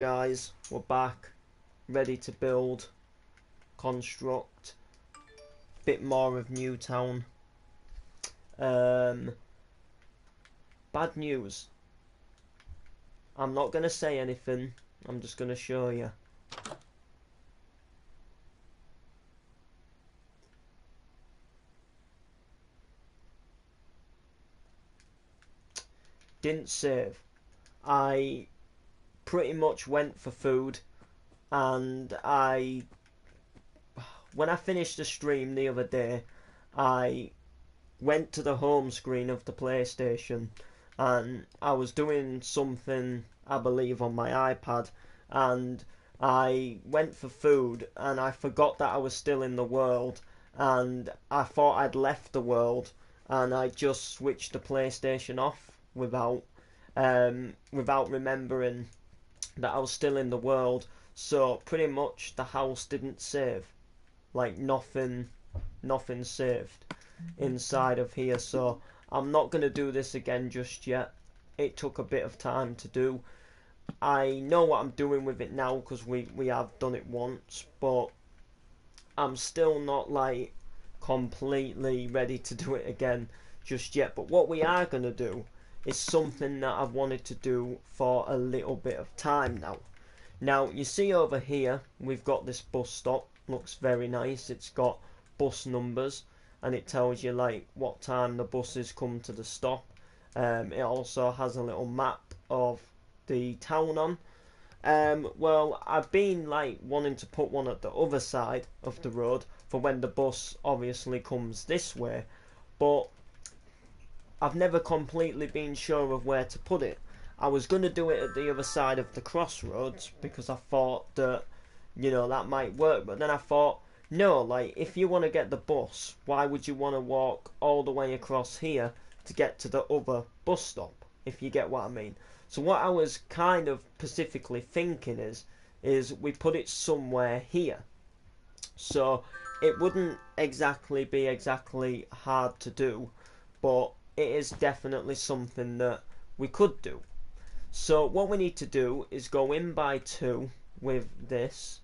Guys, we're back, ready to build, construct, bit more of Newtown. Bad news. I'm not going to say anything, I'm just going to show you. Didn't save. I pretty much went for food, and when I finished the stream the other day, I went to the home screen of the PlayStation and I was doing something, I believe, on my iPad, and I went for food and I forgot that I was still in the world, and I thought I'd left the world, and I just switched the PlayStation off without remembering that I was still in the world. So pretty much the house didn't save, like nothing saved inside of here. So I'm not going to do this again just yet. It took a bit of time to do. I know what I'm doing with it now because we have done it once, but I'm still not like completely ready to do it again just yet. But what we are going to do is something that I've wanted to do for a little bit of time now. Now you see over here we've got this bus stop. Looks very nice. It's got bus numbers and it tells you like what time the buses come to the stop. It also has a little map of the town on. Well, I've been like wanting to put one at the other side of the road for when the bus obviously comes this way, but I've never completely been sure of where to put it. I was going to do it at the other side of the crossroads because I thought that, that might work, but then I thought, no, like, if you want to get the bus, why would you want to walk all the way across here to get to the other bus stop, if you get what I mean? So what I was kind of specifically thinking is we put it somewhere here. So it wouldn't exactly be hard to do, but it is definitely something that we could do. So what we need to do is go in by 2 with this.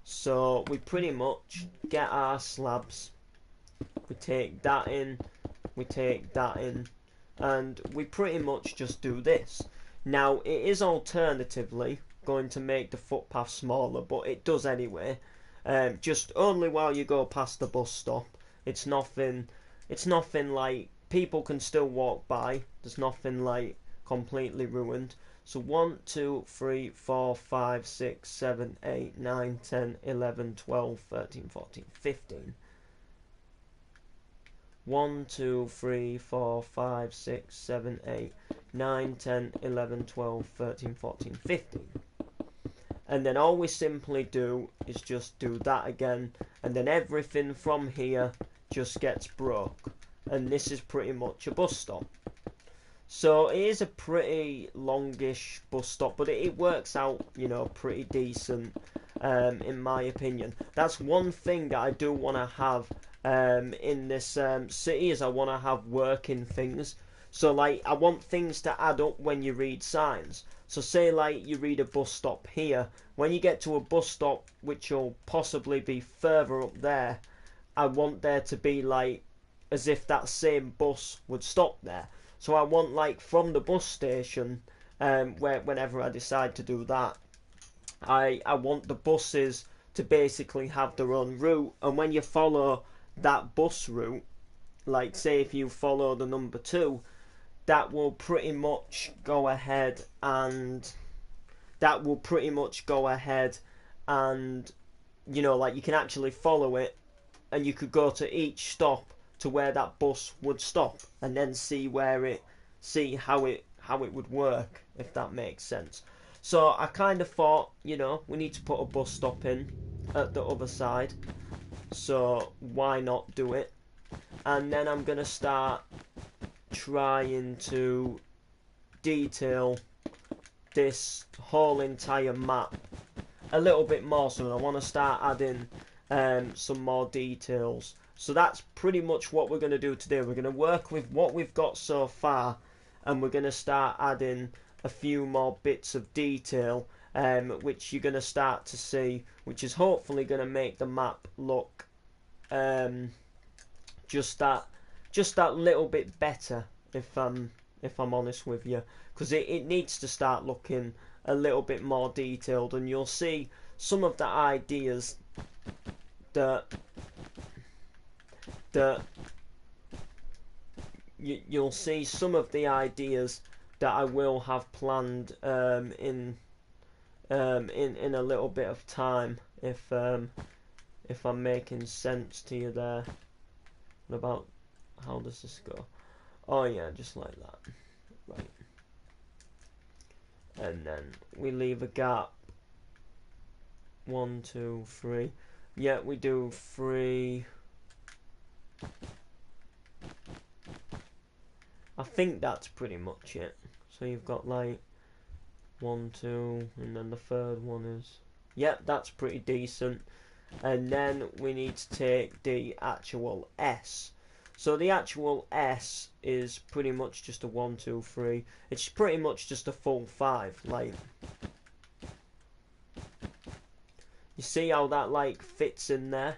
So we pretty much get our slabs, we take that in, we take that in, and we pretty much just do this. Now it is alternatively going to make the footpath smaller, but it does anyway. Just only while you go past the bus stop. It's nothing like, people can still walk by. There's nothing like completely ruined. So 1, 2, 3, 4, 5, 6, 7, 8, 9, 10, 11, 12, 13, 14, 15. 1, 2, 3, 4, 5, 6, 7, 8, 9, 10, 11, 12, 13, 14, 15. And then all we simply do is just do that again, and then everything from here just gets broke. And this is pretty much a bus stop. So it is a pretty longish bus stop, but it works out, pretty decent, in my opinion. That's one thing that I do want to have in this city, is I want to have working things. So like, I want things to add up when you read signs. So say like you read a bus stop here, when you get to a bus stop which will possibly be further up there, I want there to be like as if that same bus would stop there. So I want like from the bus station, whenever I decide to do that, I want the buses to basically have their own route, and when you follow that bus route, like say if you follow the number 2, that will pretty much go ahead and like you can actually follow it, and you could go to each stop to where that bus would stop, and then see how it would work, if that makes sense. So I kind of thought, we need to put a bus stop in at the other side, so why not do it? And then I'm gonna start trying to detail this whole entire map a little bit more. So I want to start adding some more details. So that's pretty much what we're going to do today. We're going to work with what we've got so far, and we're going to start adding a few more bits of detail, which you're going to start to see, which is hopefully going to make the map look just that little bit better, if I'm honest with you, because it needs to start looking a little bit more detailed, and you'll see some of the ideas that you'll see some of the ideas that I will have planned in a little bit of time, if I'm making sense to you there. What about, how does this go? Oh yeah, just like that. Right. And then we leave a gap. 1, 2, 3. Yeah, we do 3. I think that's pretty much it. So you've got like 1, 2, and then the third one is... Yep, that's pretty decent. And then we need to take the actual S. So the actual S is pretty much just a 1, 2, 3. It's pretty much just a full 5. Like, you see how that like fits in there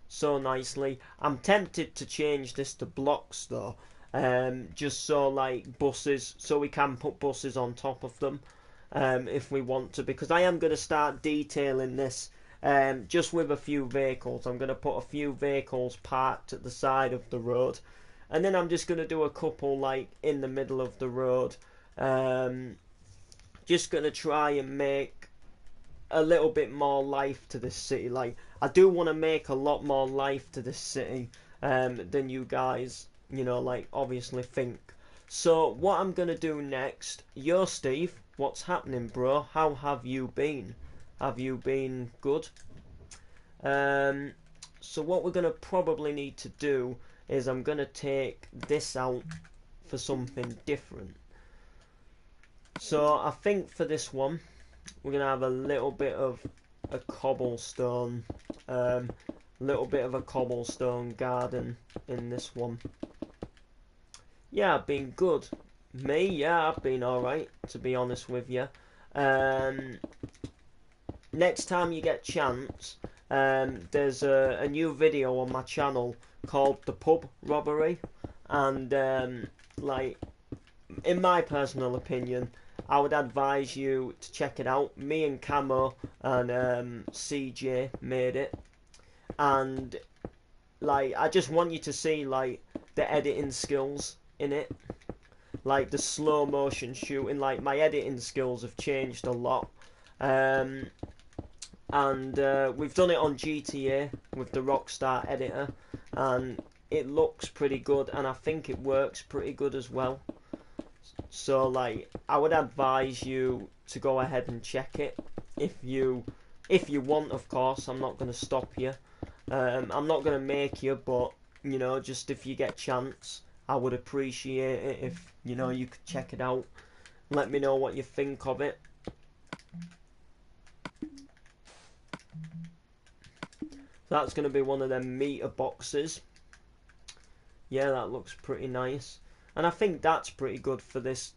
so nicely. I'm tempted to change this to blocks though, just so like buses, so we can put buses on top of them if we want to, because I am going to start detailing this just with a few vehicles. I'm going to put a few vehicles parked at the side of the road, and then I'm just going to do a couple like in the middle of the road. Just going to try and make a little bit more life to this city. Like, I do want to make a lot more life to this city than you guys, you know, like obviously think. So what I'm going to do next, yo Steve, what's happening, bro? How have you been? Have you been good? So what we're going to probably need to do is I'm going to take this out for something different. So I think for this one, we're going to have a little bit of a cobblestone, garden in this one. Yeah, I've been good. Me, yeah, I've been alright, to be honest with you. Next time you get chance, there's a new video on my channel called The Pub Robbery, and like, in my personal opinion, I would advise you to check it out. Me and Camo and CJ made it, and like, I just want you to see like the editing skills in it, like the slow motion shooting. Like, my editing skills have changed a lot, and we've done it on GTA with the Rockstar editor, and it looks pretty good, and I think it works pretty good as well. So like, I would advise you to go ahead and check it if you want, of course. I'm not going to stop you. I'm not going to make you, but you know, just if you get chance, I would appreciate it if, you know, you could check it out. Let me know what you think of it. That's going to be one of them meter boxes. Yeah, that looks pretty nice. And I think that's pretty good for this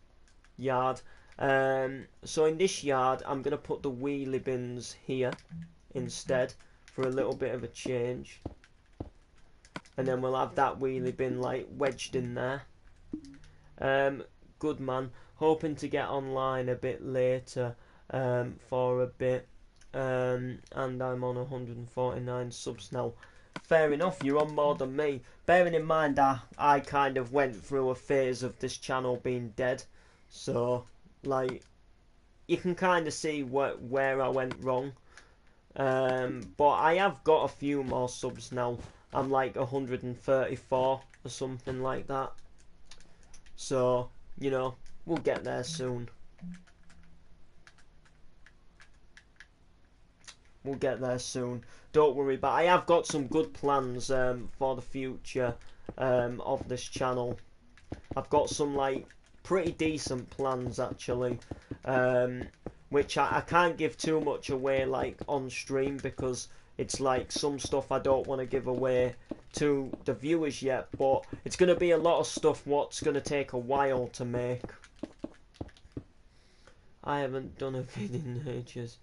yard. So in this yard, I'm going to put the wheelie bins here instead for a little bit of a change. And then we'll have that wheelie bin like wedged in there. Good man. Hoping to get online a bit later for a bit. And I'm on 149 subs now. Fair enough, you're on more than me. Bearing in mind I kind of went through a phase of this channel being dead. So, like, you can kind of see where I went wrong. But I have got a few more subs now. I'm like 134 or something like that. So, you know, we'll get there soon. We'll get there soon. Don't worry, but I have got some good plans for the future of this channel. I've got some like pretty decent plans actually, which I can't give too much away like on stream, because it's like some stuff I don't want to give away to the viewers yet, but it's going to be a lot of stuff what's going to take a while to make. I haven't done a vid in ages.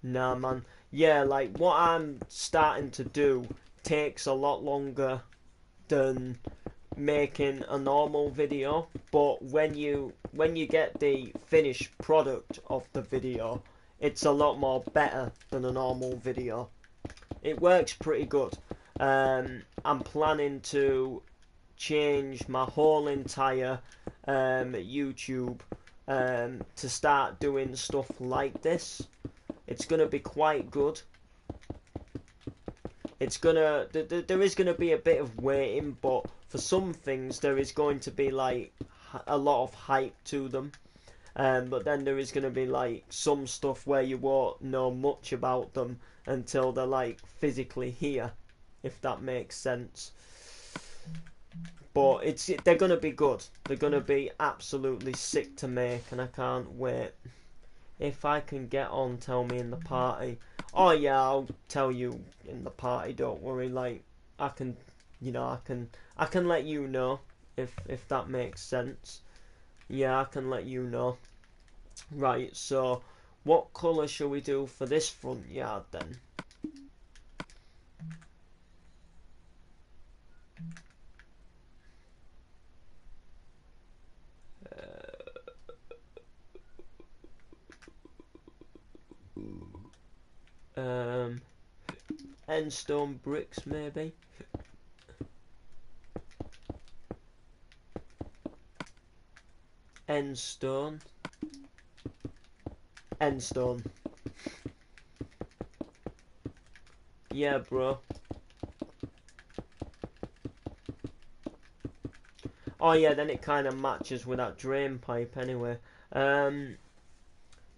Nah, man. Yeah, like what I'm starting to do takes a lot longer than making a normal video, but when you get the finished product of the video, it's a lot more better than a normal video. It works pretty good. I'm planning to change my whole entire YouTube to start doing stuff like this. It's gonna be quite good. There is gonna be a bit of waiting, but for some things there is going to be like a lot of hype to them. But then there is going to be like some stuff where you won't know much about them until they're like physically here, if that makes sense. But they're going to be good. They're going to be absolutely sick to make, and I can't wait. If I can get on, tell me in the party. Oh yeah, I'll tell you in the party. Don't worry. Like I can, I can let you know if that makes sense. Yeah, I can let you know. Right, so what colour shall we do for this front yard then? End stone bricks maybe? End stone. End stone. Yeah, bro. Oh yeah, then it kind of matches with that drain pipe anyway.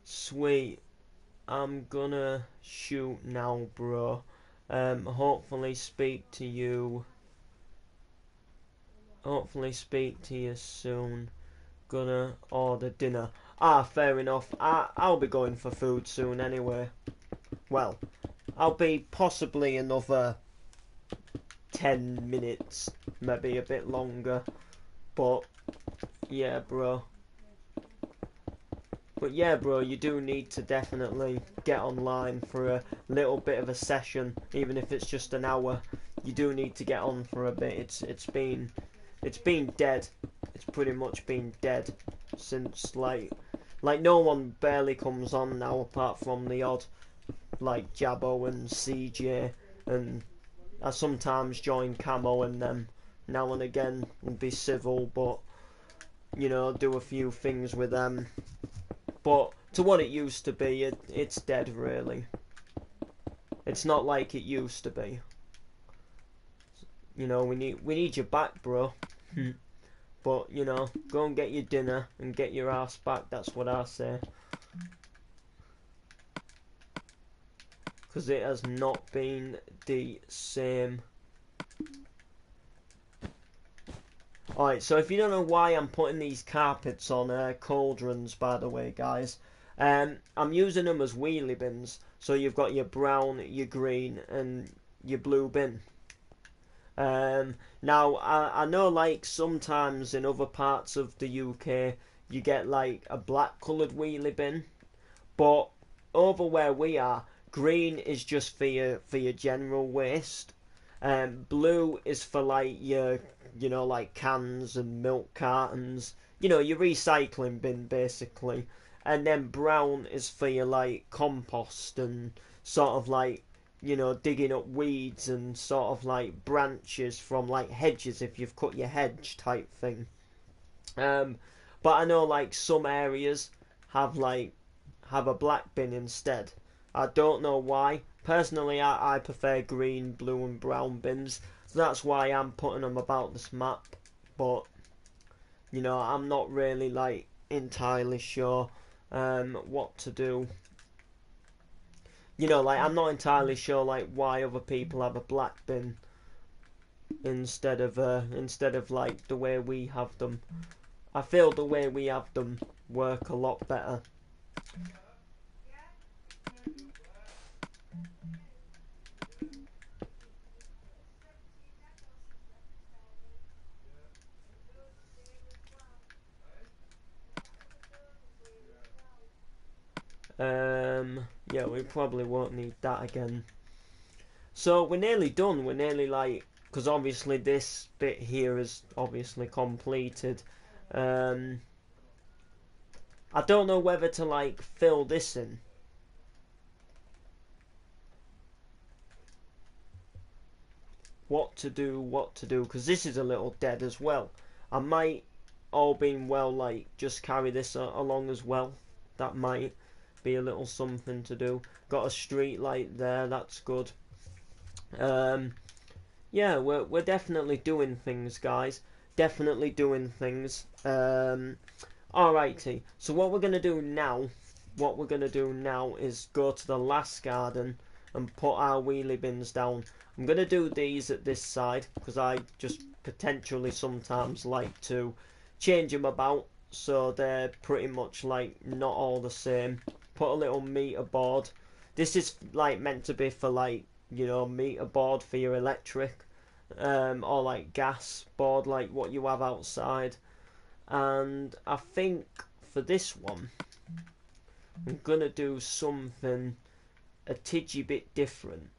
Sweet. I'm gonna shoot now, bro. Hopefully speak to you. Hopefully speak to you soon. Gonna order dinner. Ah, fair enough. I'll be going for food soon anyway. Well, I'll be possibly another 10 minutes, maybe a bit longer. But yeah, bro. But yeah, bro, you do need to definitely get online for a little bit of a session, even if it's just an hour. You do need to get on for a bit. It's been dead. It's pretty much been dead since like no one barely comes on now apart from the odd like Jabbo and CJ, and I sometimes join Camo and them now and again and be civil, but do a few things with them. But to what it used to be, it's dead really. It's not like it used to be. We need you back, bro. But go and get your dinner and get your ass back. That's what I say. Because it has not been the same. Alright, so if you don't know why I'm putting these carpets on cauldrons, by the way, guys, I'm using them as wheelie bins. So you've got your brown, your green, and your blue bin. Now, I know like sometimes in other parts of the UK you get like a black coloured wheelie bin, but over where we are, green is just for your general waste. Blue is for like your like cans and milk cartons, your recycling bin basically, and then brown is for your like compost and sort of like digging up weeds and sort of like branches from like hedges if you've cut your hedge type thing. But I know like some areas have a black bin instead. I don't know why. Personally, I prefer green, blue and brown bins. So that's why I'm putting them about this map. But, I'm not really like entirely sure what to do. Like I'm not entirely sure like why other people have a black bin instead of like the way we have them. I feel the way we have them work a lot better. Yeah, we probably won't need that again. So we're nearly done. We're nearly like, because obviously this bit here is obviously completed. I don't know whether to like fill this in. What to do, because this is a little dead as well. I might, all being well, like just carry this along as well. That might be a little something to do. Got a street light there, that's good. Yeah, we're definitely doing things, guys. Definitely doing things. Alrighty. So what we're gonna do now? What we're gonna do now is go to the last garden and put our wheelie bins down. I'm gonna do these at this side because I just potentially sometimes like to change them about so they're pretty much like not all the same. Put a little meter board. This is like meant to be for like, you know, meter board for your electric, or like gas board like what you have outside. And I think for this one I'm gonna do something a tidgy bit different.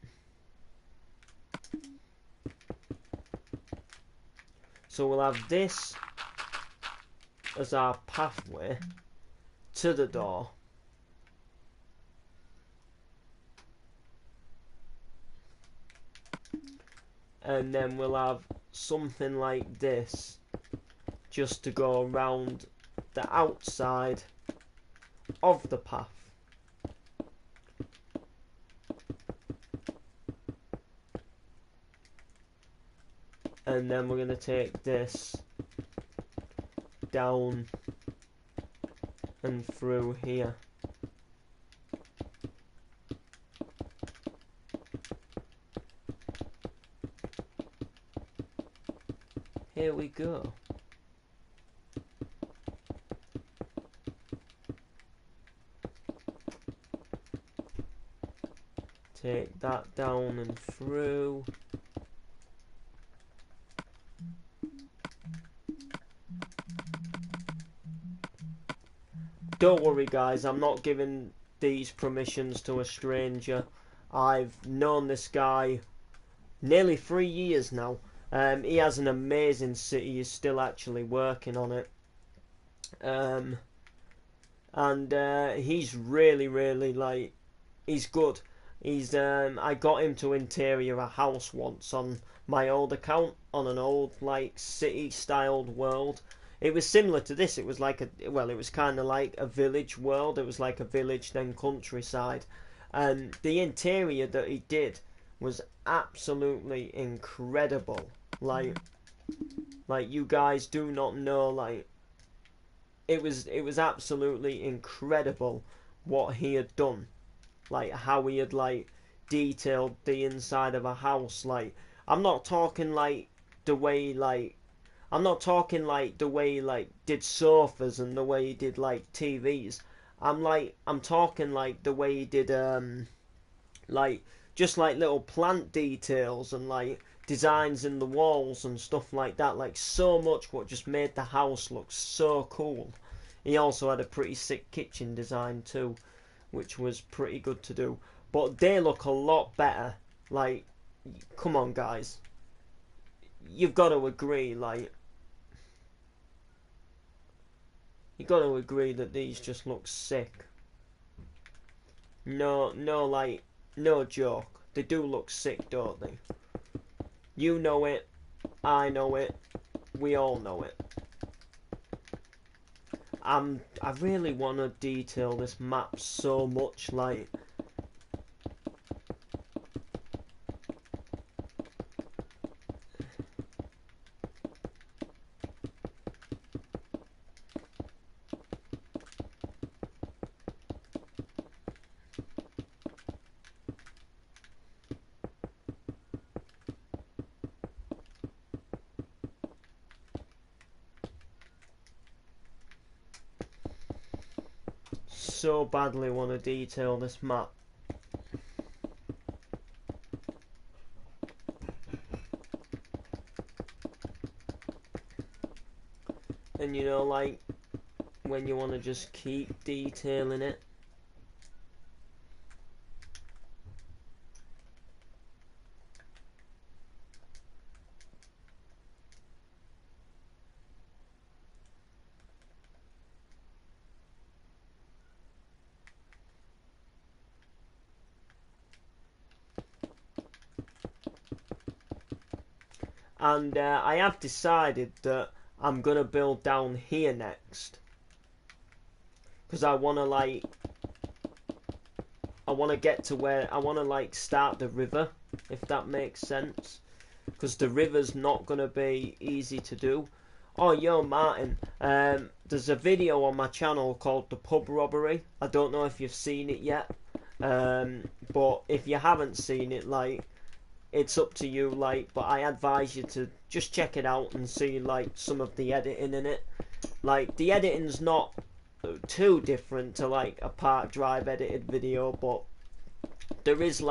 So we'll have this as our pathway to the door. And then we'll have something like this just to go around the outside of the path. And then we're going to take this down and through here. Here we go. Take that down and through. Don't worry guys, I'm not giving these permissions to a stranger. I've known this guy nearly 3 years now. He has an amazing city, he's still actually working on it. He's really like, he's good. He's I got him to interior a house once on my old account on an old like city styled world. It was similar to this. It was like it was kind of like a village world. It was like a village then countryside, and the interior that he did was absolutely incredible. Like you guys do not know. Like it was absolutely incredible what he had done. Like how he had like detailed the inside of a house. Like I'm not talking like the way like I'm not talking like the way he like did sofas and the way he did like TVs. I'm talking like the way he did like just like little plant details and like designs in the walls and stuff like that. Like so much what just made the house look so cool. He also had a pretty sick kitchen design too, which was pretty good to do. But they look a lot better. Like, come on guys. You've got to agree, like, you got to agree that these just look sick. No, like, no joke. They do look sick, don't they? You know it. I know it. We all know it. I really want to detail this map so much, like, so badly want to detail this map. And you know, like, when you want to just keep detailing it. and I have decided that I'm gonna build down here next, because I wanna get to where I wanna start the river, if that makes sense, because the river's not gonna be easy to do. Oh, yo, Martin, there's a video on my channel called The Pub Robbery. I don't know if you've seen it yet, but if you haven't seen it, it's up to you, but I advise you to just check it out and see, some of the editing in it. The editing's not too different to, a Park Drive edited video, but there is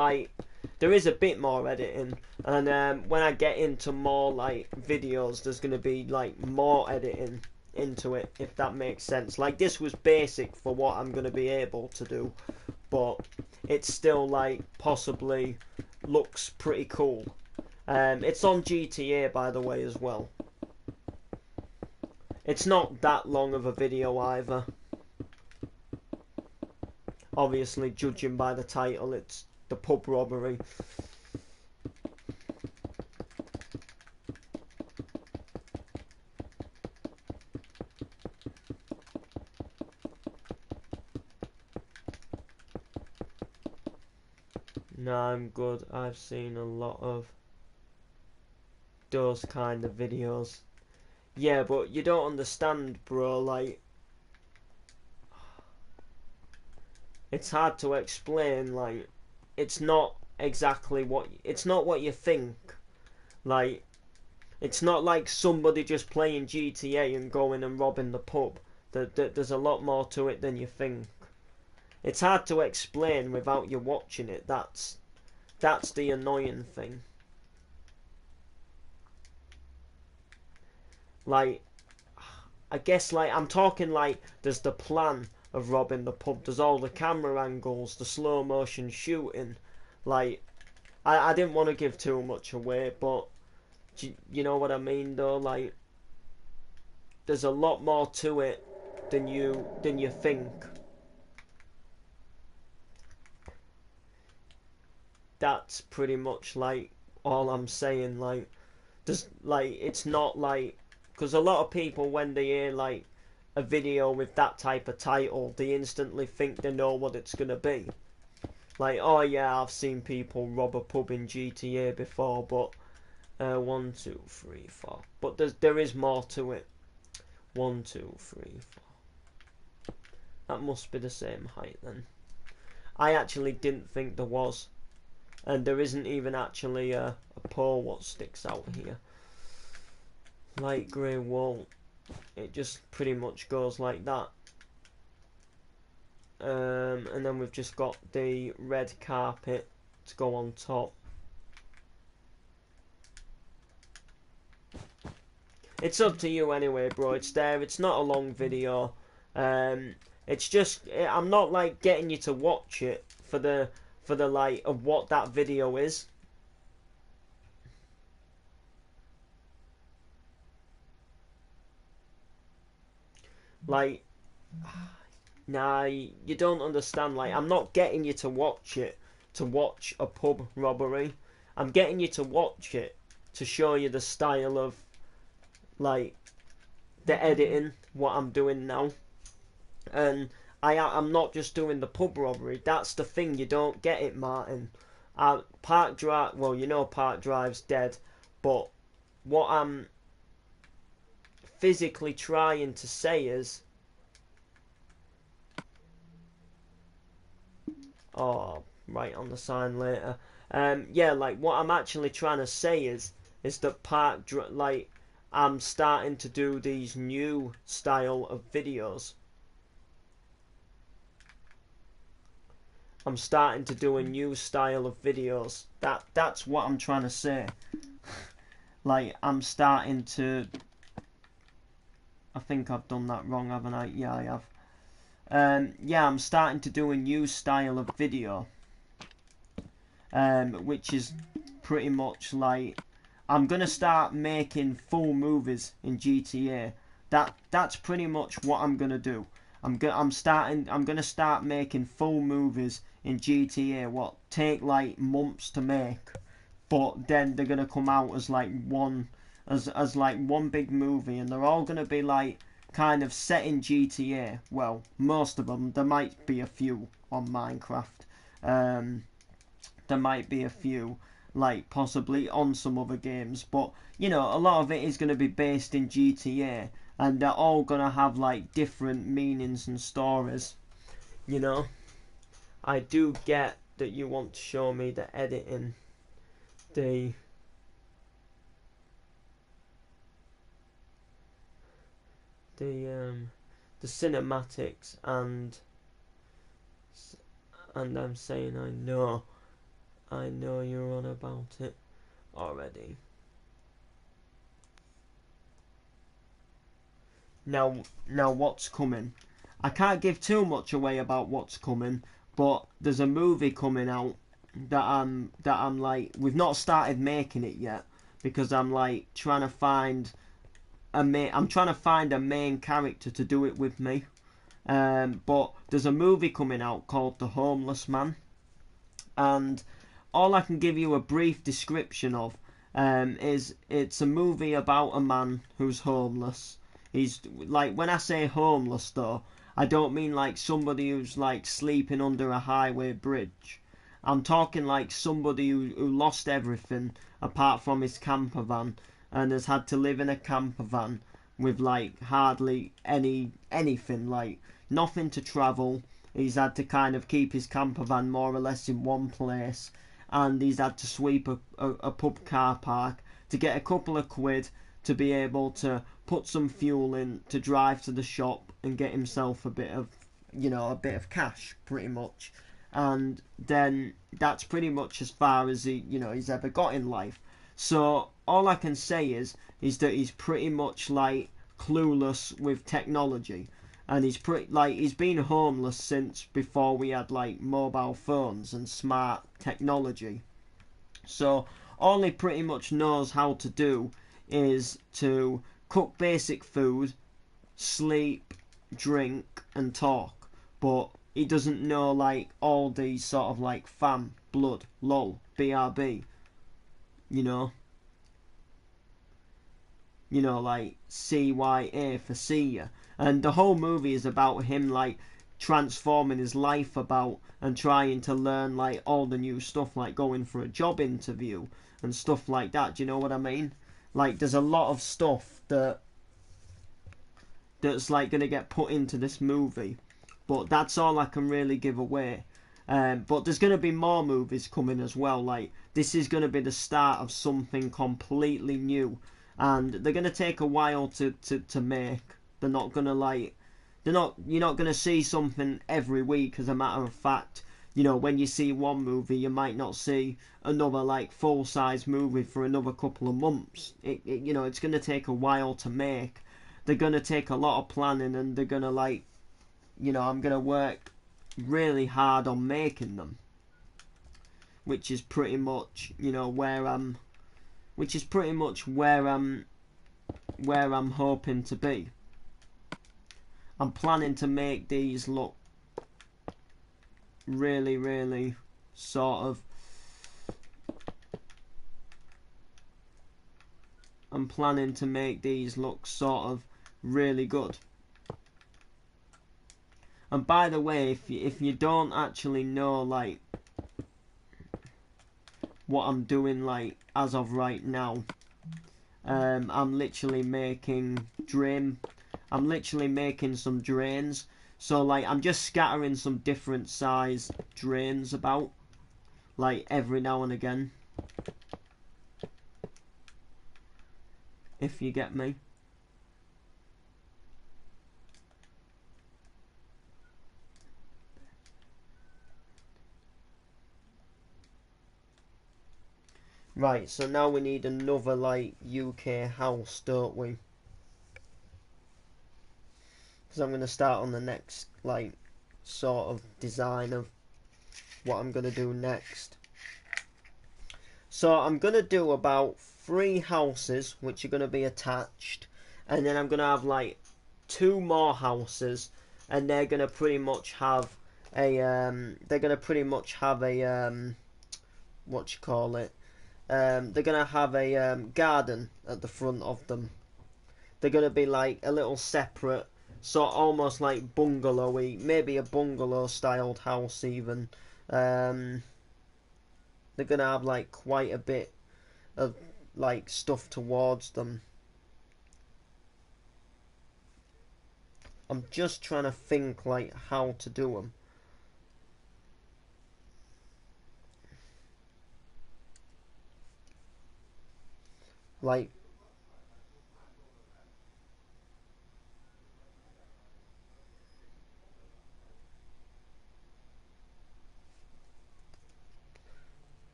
a bit more editing, and when I get into more videos, there's gonna be more editing into it, if that makes sense. This was basic for what I'm gonna be able to do, but it's still possibly looks pretty cool. It's on GTA, by the way, as well. It's not that long of a video either. Obviously, judging by the title, it's The Pub Robbery. No, I'm good. I've seen a lot of those kind of videos. Yeah, but you don't understand, bro. It's hard to explain. It's not exactly what you think. It's not like somebody just playing GTA and going and robbing the pub. There's a lot more to it than you think. It's hard to explain without you watching it. That's the annoying thing. I guess I'm talking there's the plan of robbing the pub. There's all the camera angles, the slow motion shooting. I didn't want to give too much away, but you know what I mean though. There's a lot more to it than you think. That's pretty much all I'm saying. It's not because a lot of people, when they hear a video with that type of title, they instantly think they know what it's gonna be. Oh yeah, I've seen people rob a pub in GTA before, but 1, 2, 3, 4. But there is more to it. 1, 2, 3, 4. That must be the same height then. I actually didn't think there was. And there isn't even actually a pole what sticks out here. Light grey wool. It just pretty much goes like that. And then we've just got the red carpet to go on top. It's up to you anyway, bro. It's there. It's not a long video. It's just I'm not getting you to watch it for the of what that video is. Nah, you don't understand. I'm not getting you to watch it to watch a pub robbery. I'm getting you to watch it to show you the style of the editing, what I'm doing now. And I'm not just doing the pub robbery. That's the thing, you don't get it, Martin. Park Drive, well, you know Park Drive's dead, but what I'm physically trying to say is, oh, right on the sign later. Yeah, what I'm actually trying to say is that I'm starting to do these new style of videos. I'm starting to do a new style of videos. That's what I'm trying to say. I'm starting to... I think I've done that wrong, haven't I? Yeah, I have. Yeah, I'm starting to do a new style of video. Which is pretty much I'm gonna start making full movies in GTA. That's pretty much what I'm gonna do. I'm gonna start making full movies in GTA. What take months to make, but then they're gonna come out as one as like one big movie, and they're all gonna be like kind of set in GTA. Well, most of them. There might be a few on Minecraft. There might be a few like possibly on some other games, but you know, a lot of it is going to be based in GTA, and they're all going to have like different meanings and stories. You know, I do get that you want to show me the editing, the the cinematics, and I'm saying I know you're on about it already. Now what's coming? I can't give too much away about what's coming, but there's a movie coming out that I'm like, we've not started making it yet because I'm like trying to find I'm trying to find a main character to do it with me. But there's a movie coming out called The Homeless Man, and all I can give you a brief description of is it's a movie about a man who's homeless. He's like, when I say homeless though, I don't mean like somebody who's like sleeping under a highway bridge. I'm talking like somebody who lost everything apart from his camper van and has had to live in a camper van with like hardly anything, like nothing to travel. He's had to kind of keep his camper van more or less in one place, and he's had to sweep a pub car park to get a couple of quid to be able to put some fuel in to drive to the shop and get himself a bit of cash, pretty much. And then that's pretty much as far as he's ever got in life. So all I can say is that he's pretty much like clueless with technology, and he's been homeless since before we had like mobile phones and smart technology. So all he pretty much knows how to do is to cook basic food, sleep, drink, and talk. But he doesn't know like all these sort of like fam, blood, lol, BRB, you know. Like CYA for see ya. And the whole movie is about him like transforming his life about and trying to learn like all the new stuff, like going for a job interview and stuff like that. Do you know what I mean? Like there's a lot of stuff that's like gonna get put into this movie, but that's all I can really give away. But there's gonna be more movies coming as well. Like this is gonna be the start of something completely new, and they're gonna take a while to make. They're not gonna you're not gonna see something every week. As a matter of fact, when you see one movie, you might not see another like full size movie for another couple of months. It's gonna take a while to make. They're gonna take a lot of planning, and they're gonna I'm gonna work really hard on making them, which is pretty much where I'm hoping to be. I'm planning to make these look really, really sort of. I'm planning to make these look sort of really good. And by the way, if you don't actually know like what I'm doing like as of right now, I'm literally making some drains. So like I'm just scattering some different size drains about like every now and again, if you get me. Right, so now we need another like UK house, don't we? Because I'm going to start on the next like sort of design of what I'm going to do next. So I'm going to do about 3 houses which are going to be attached, and then I'm going to have like 2 more houses, and they're going to pretty much have a what you call it, they're gonna have a garden at the front of them. They're gonna be like a little separate, sort of almost like bungalowy, maybe a bungalow styled house even. They're gonna have like quite a bit of like stuff towards them. I'm just trying to think like how to do them. Like,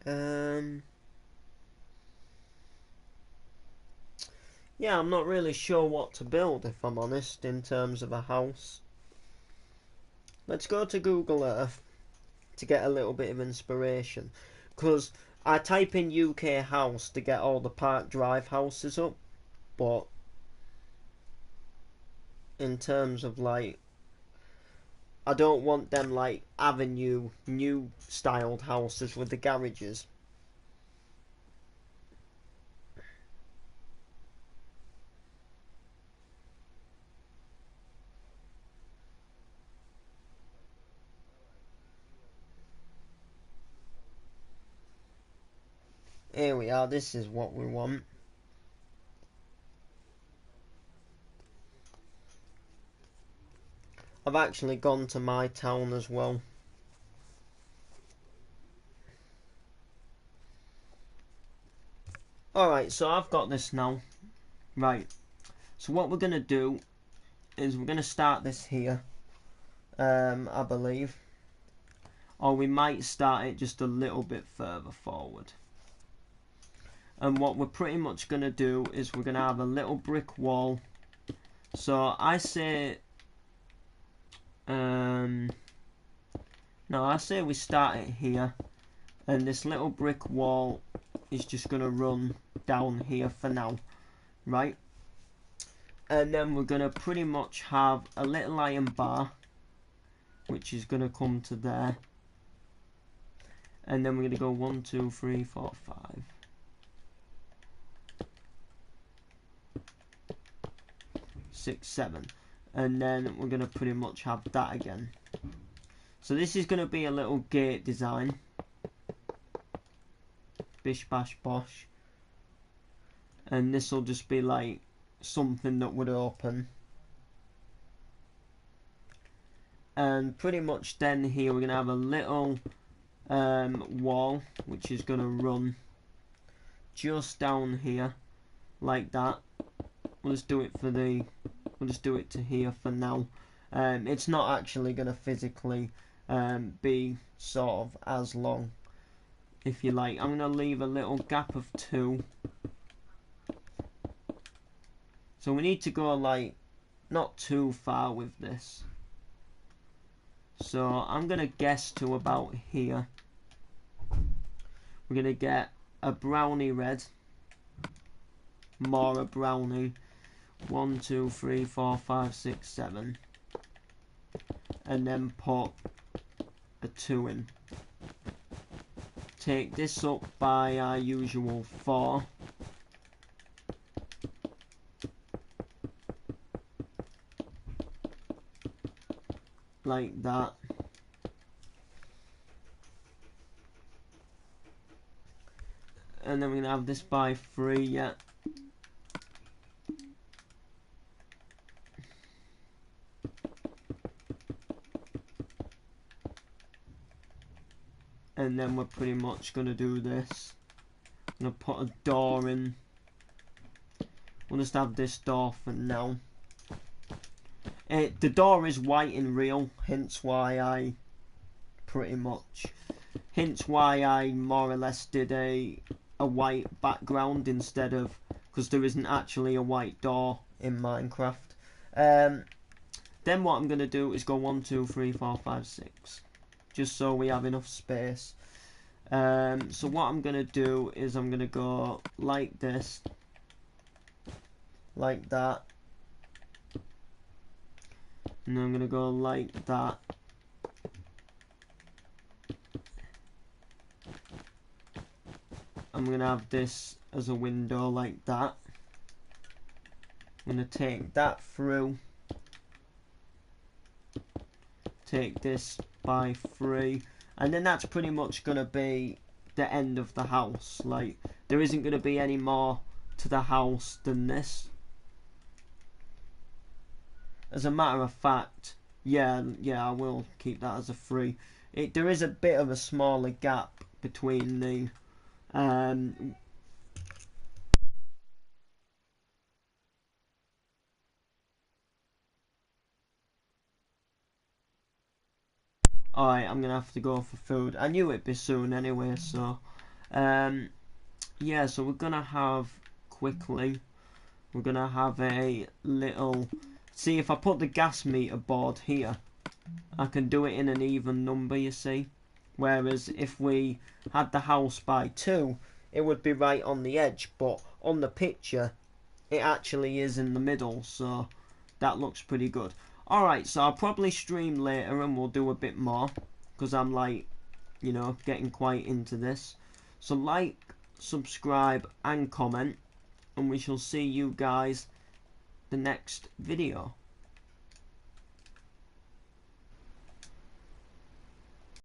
um, yeah, I'm not really sure what to build, if I'm honest, in terms of a house. Let's go to Google Earth to get a little bit of inspiration, because I type in UK house to get all the Park Drive houses up, but in terms of like, I don't want them like avenue new styled houses with the garages. Here we are, this is what we want. I've actually gone to my town as well. Alright, so I've got this now. Right, so what we're going to do is we're going to start this here, I believe. Or we might start it just a little bit further forward. And what we're pretty much going to do is we're going to have a little brick wall. So I say, no, I say we start it here. And this little brick wall is just going to run down here for now. Right? And then we're going to pretty much have a little iron bar, which is going to come to there. And then we're going to go 1, 2, 3, 4, 5. 6, 7, and then we're going to pretty much have that again. So this is going to be a little gate design. Bish bash bosh. And this will just be like something that would open. And pretty much then here we're going to have a little wall which is going to run just down here like that. We'll just do it for the, we'll just do it to here for now. It's not actually going to physically be sort of as long, if you like. I'm going to leave a little gap of 2. So we need to go like not too far with this. So I'm going to guess to about here. We're going to get a brownie red, more a brownie. 1, 2, 3, 4, 5, 6, 7, and then put a 2 in. Take this up by our usual 4. Like that. And then we're going to have this by 3, yeah. And then we're pretty much going to do this. I'm going to put a door in. We'll just have this door for now. The door is white in real, hence why I more or less did a white background instead of, because there isn't actually a white door in Minecraft. Then what I'm going to do is go 1, 2, 3, 4, 5, 6. Just so we have enough space. So what I'm going to do is I'm going to go like this. like that. And I'm gonna go like that. I'm gonna have this as a window like that. I'm gonna take that through. Take this by 3, and then that's pretty much gonna be the end of the house. Like, there isn't gonna be any more to the house than this. As a matter of fact, yeah, I will keep that as a 3. There is a bit of a smaller gap between the Alright, I'm gonna have to go for food. I knew it'd be soon anyway, so yeah, so we're gonna have a little, see, if I put the gas meter board here, I can do it in an even number, you see, whereas if we had the house by 2, it would be right on the edge, but on the picture it actually is in the middle, so that looks pretty good. Alright, so I'll probably stream later and we'll do a bit more, because I'm like, you know, getting quite into this. So like, subscribe and comment, and we shall see you guys the next video.